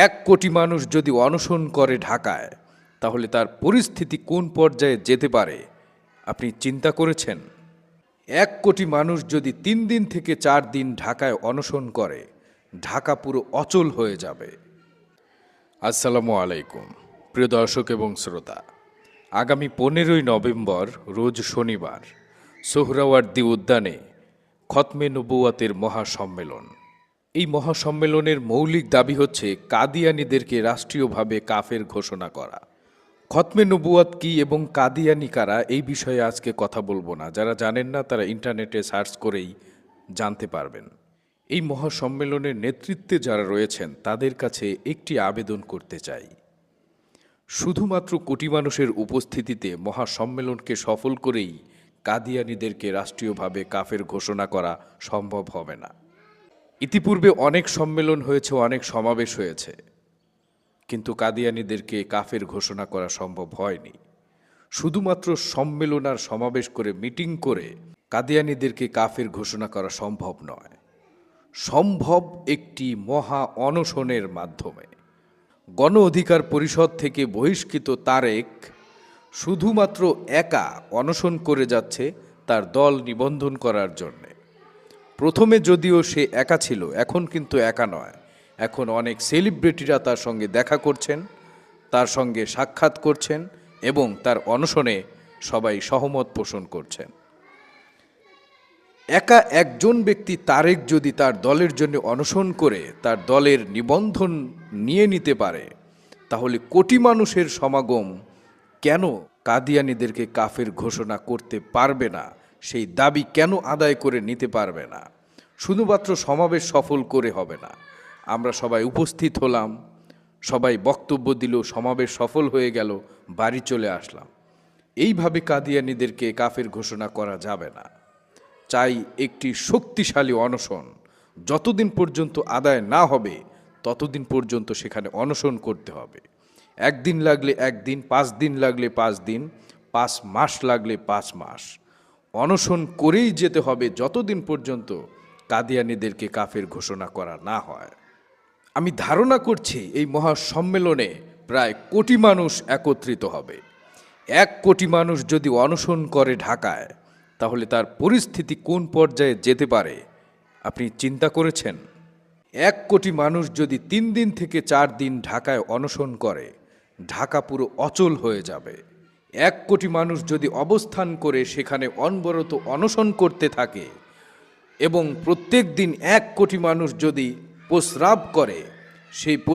1 কোটি মানুষ যদি অনশন করে ঢাকায়, তাহলে তার পরিস্থিতি কোন পর্যায়ে যেতে পারে আপনি চিন্তা করেছেন? 1 কোটি মানুষ যদি 3 দিন থেকে 4 দিন ঢাকায় অনশন করে, ঢাকা পুরো অচল হয়ে যাবে। আসসালামু আলাইকুম প্রিয় দর্শক এবং শ্রোতা। আগামী 15ই নভেম্বর রোজ শনিবার সোহরাওয়ার্দী উদ্যানে খতমে নবুয়াতের মহাসম্মেলন। এই মহাসম্মেলনের মৌলিক দাবি হচ্ছে কাদিয়ানীদেরকে রাষ্ট্রীয়ভাবে কাফের ঘোষণা করা। খতমে নবুয়াত কি এবং কাদিয়ানী কারা, এই বিষয়ে আজকে কথা বলবো না। যারা জানেন না তারা ইন্টারনেটে সার্চ করেই জানতে পারবেন। এই মহাসম্মেলনের নেতৃত্বে যারা রয়েছেন তাদের কাছে একটি আবেদন করতে চাই। শুধুমাত্র কোটি মানুষের উপস্থিতিতে মহাসম্মেলনকে সফল করেই কাদিয়ানীদেরকে রাষ্ট্রীয়ভাবে কাফের ঘোষণা করা সম্ভব হবে না। ইতিপূর্বে অনেক সম্মেলন হয়েছে, অনেক সমাবেশ হয়েছে, কিন্তু কাদিয়ানীদেরকে কাফের ঘোষণা করা সম্ভব হয়নি। শুধুমাত্র সম্মেলন আর সমাবেশ করে, মিটিং করে কাদিয়ানীদেরকে কাফের ঘোষণা করা সম্ভব নয়। সম্ভব একটি মহা অনশনের মাধ্যমে। গণ অধিকার পরিষদ থেকে বহিষ্কৃত তারেক শুধুমাত্র একা অনশন করে যাচ্ছে তার দল নিবন্ধন করার জন্যে। প্রথমে যদিও সে একা ছিল, এখন কিন্তু একা নয়। এখন অনেক সেলিব্রিটিরা তার সঙ্গে দেখা করছেন, তার সঙ্গে সাক্ষাৎ করছেন এবং তার অনশনে সবাই সহমত পোষণ করছেন। একা একজন ব্যক্তি তারেক যদি তার দলের জন্য অনশন করে তার দলের নিবন্ধন নিয়ে নিতে পারে, তাহলে কোটি মানুষের সমাগম কেন কাদিয়ানীদেরকে কাফের ঘোষণা করতে পারবে না? সেই দাবি কেন আদায় করে নিতে পারবে না? শুধুমাত্র সমাবেশ সফল করে হবে না। আমরা সবাই উপস্থিত হলাম, সবাই বক্তব্য দিল, সমাবেশ সফল হয়ে গেল, বাড়ি চলে আসলাম। এইভাবে কাদিয়ানীদেরকে কাফের ঘোষণা করা যাবে না। চাই একটি শক্তিশালী অনশন। যতদিন পর্যন্ত আদায় না হবে ততদিন পর্যন্ত সেখানে অনশন করতে হবে। 1 দিন লাগলে 1 দিন, 5 দিন লাগলে 5 দিন, 5 মাস লাগলে 5 মাস অনশন করেই যেতে হবে, যতদিন পর্যন্ত কাদিয়ানীদেরকে কাফের ঘোষণা করা না হয়। আমি ধারণা করছি এই মহাসম্মেলনে প্রায় কোটি মানুষ একত্রিত হবে। 1 কোটি মানুষ যদি অনশন করে ঢাকায়, তাহলে তার পরিস্থিতি কোন পর্যায়ে যেতে পারে আপনি চিন্তা করেছেন? 1 কোটি মানুষ যদি 3 দিন থেকে 4 দিন ঢাকায় অনশন করে, ঢাকা পুরো অচল হয়ে যাবে। 1 কোটি মানুষ যদি অবস্থান করে সেখানে অনবরত অনশন করতে থাকে এবং প্রত্যেক দিন 1 কোটি মানুষ যদি প্রস্রাব করে, সেই